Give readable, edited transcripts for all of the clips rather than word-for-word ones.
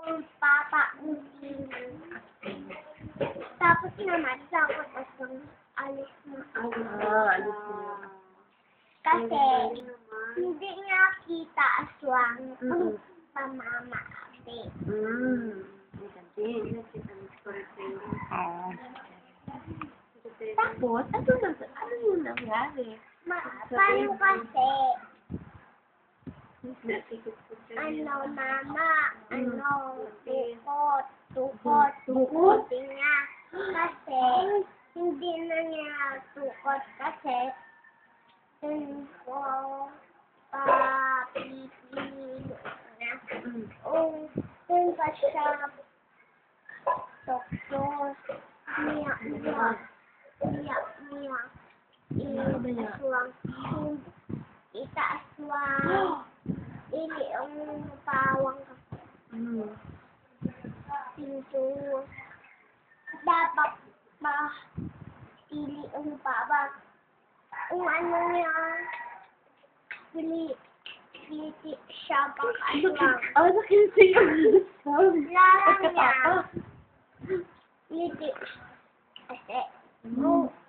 ang papa, hindi. Tapos naman, takot akong alis mo. Alis mo. Kasi, hindi niya kita aswang ang pamama. Tapos, ano yung nangyari? Paano kasi? Mama, tukot niya. Kasi, hindi na niya tukot kasi, papipili na. Kung pa siya, doktor, miyak. Aswang. Itaaswang. Ili ang pawang pinto. Dapat pili ang pawang. Kung ano niya, pili siya pag-aswang. Nakiliti yung Larang niya. Pili. Kasi,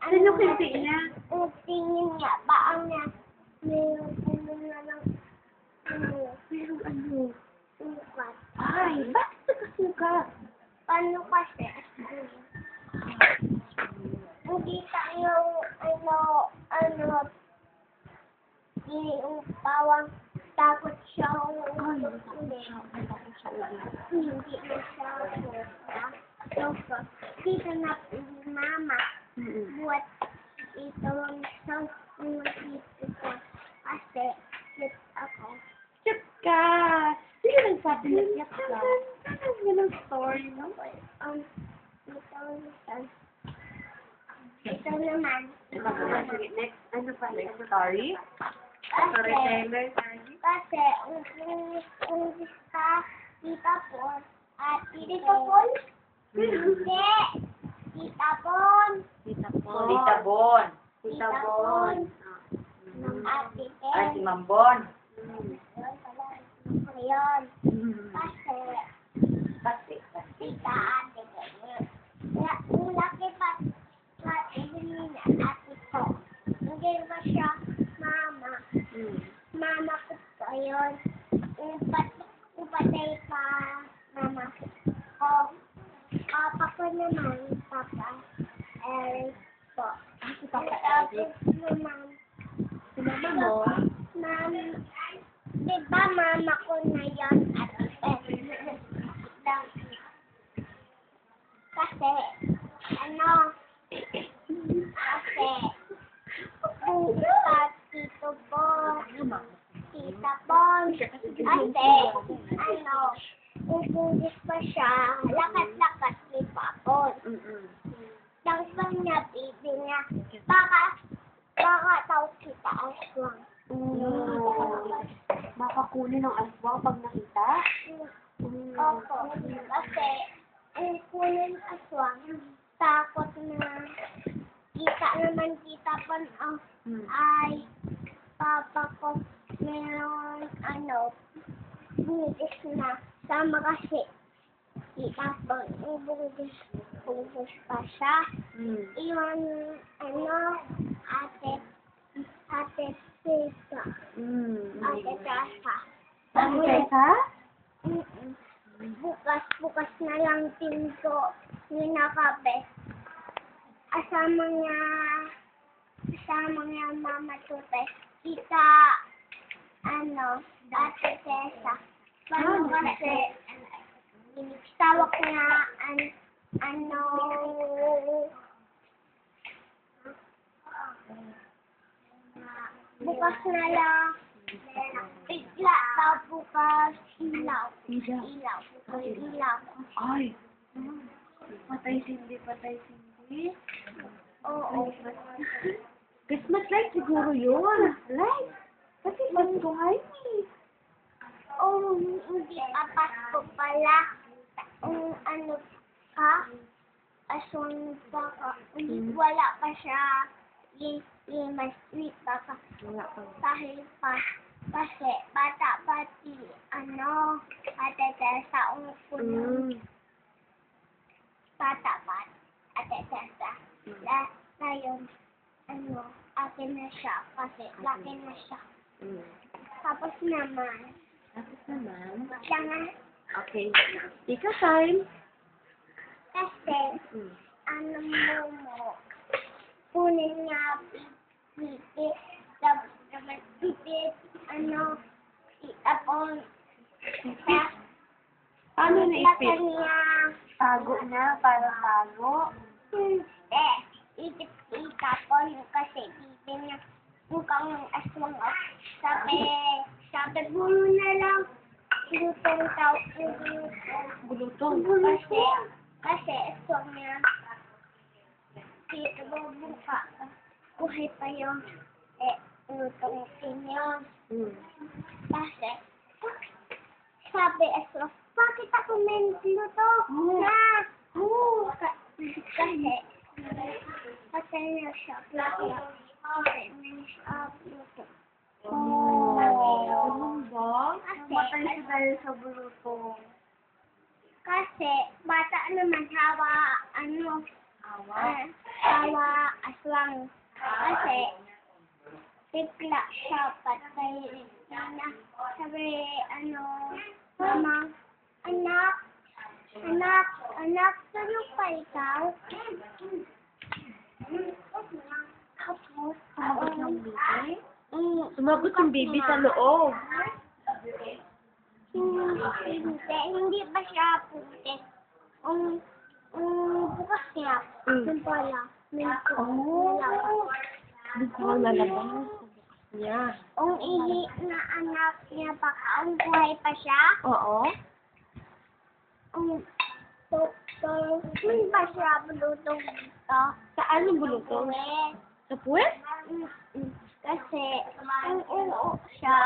Ano kiliti niya? Ang tingin niya, baang niya, mayroong sukat. Ay, bakit nakasukat? Paano kasi? Hindi tayo, yung bawang takot siya. Hindi na siya. Dito na mama. Buat ito sa dito ko. Kasi, cute ako. Cute ka! Sino nagsabi na cute ka? Ganun story, no? Ito naman. Next, ano pa? Next story? Kasi, kung gusto Tita Paul, Tita Paul? Hindi! Tita Paul! Tita Bon. Tita Paul! Ate Ted! Ay, si Ma'am Bon. Ayun. Kasi, Tita Ate Ted. Yung laki pa, Evelina, ate ko. Hindi ba siya, mama? Mama ko po yun. Yung patay pa, mama ko. Papa ko naman, Papa Eric po. Si Papa Eric. Naman, Si Mama mo? Di ba mama ko na yun, Ate Eric? Kasi, Tito po, Tita Pon, ubugis pa siya, lakat-lakat ni Papon. Dangsang niya, bibi niya, baka daw kita aswang. Baka kunin ng aswang pag nakita? Opo, kasi, ang kunin aswang, takot na, kita naman kita Pon, ay, papa ko, meron, bugis na, sama kasi, kita Pon, bugis pa siya. Iyon, ate Tessa. Ate Tessa. Ate Tessa? Bukas na lang pinto ni Nakabe. Asama niya Mama Tupe. Kita, Ate Tessa. Paano kasi, tawag niya, bukas na lang. Bigla daw bukas. Ilaw. Ay! Patay sindi. Oo. Christmas light siguro yun. Light? Kasi Pasko ngayon eh. Oh, hindi pa Pasko pala. Aswang pa ka. Wala pa siya. Mas sweet pa ka. Wala pa. Dahil pa Kasi bata pati, ate Tessa, Mm. bata pa, ate Tessa. Ngayon, akin na siya kasi laki na siya. Mm. Tapos naman, Tapos naman. siya nga, Okay. Tika time. kasi, Mm. kunin niya, pipit, tapos pipit, iapon, Paano laki naipit? niya, Tago niya para tago. itapon kasi pipit niya, mukhang aswang ako. Sabi, bulo na lang, lutong tao, Bulutong. Kasi aswang niya, dito bubuka, buhay pa yung, lutong niya. Mm. Kasi, sabi aswang, bakit ako may luto? Kasi, patay na siya, patay na siya, luto. Ganun ba? Namatay siya dahil sa bulutong. Kasi, bata naman, hawa, aswang. Kasi, bigla siya patay na. Sabi, mama, anak, tulog pa ikaw? Tapos, Sumagot ng baby? Sumagot yung baby sa loob. Hindi ba siya puti? Bukas niya. Yung pala. Gusto ko lalabas. Yeah. Ang ihi na anak niya baka ang buhay pa siya? Oo. Hindi ba siya bulutong dito? Saan yung bulutong? Uwi. Sa puwet? Kasi, kung uo siya,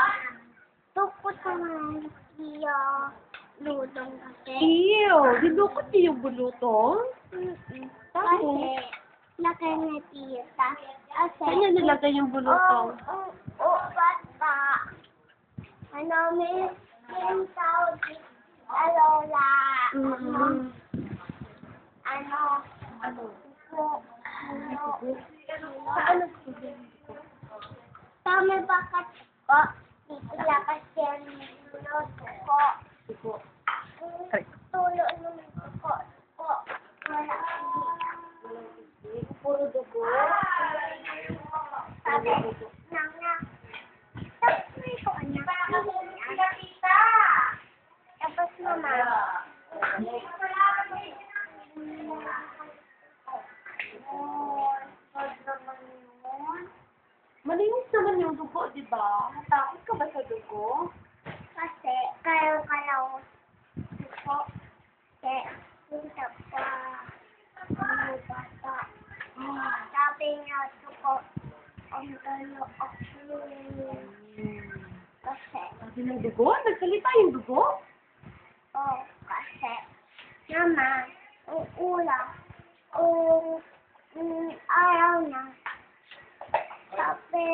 tukot naman siya lutong kasi. Ew! Dinukot niyo yung bulutong? Kasi, laki na tita. Kasi, Saan niya nilagay yung bulutong? bata. May tawag Lola. Tama ba ko? Dito lakas yan ko. Tulo ng ko. Wala. Puro dugo. Sabi, nang tapos na ito, anak. Tapos naman, Malinis naman yung dugo, di ba? Natakot ka ba sa dugo? kasi kayo dugo. Kasi, punta pa. Bata. Sabi niya, dugo. Ang gano ako. Kasi, Sabi ng dugo? Nagsalita yung dugo? kasi, naman, ang ulam, araw na, sabi,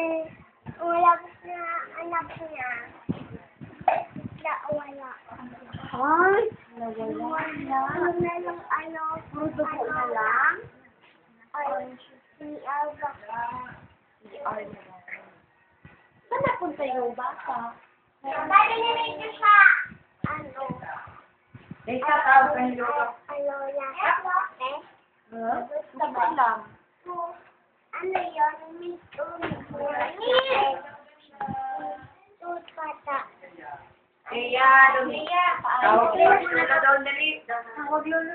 ulabas na anak niya, bigla wala. Ay, nawala na. Na yung Puro dugo na lang? ay, si Alba. Saan napunta yung bata? Sabi ni Rito siya, Tatawag ka niyo. na, Hindi ko alam. yun, mito, bata. Tawag lolo na daw, dali. Tawag lolo.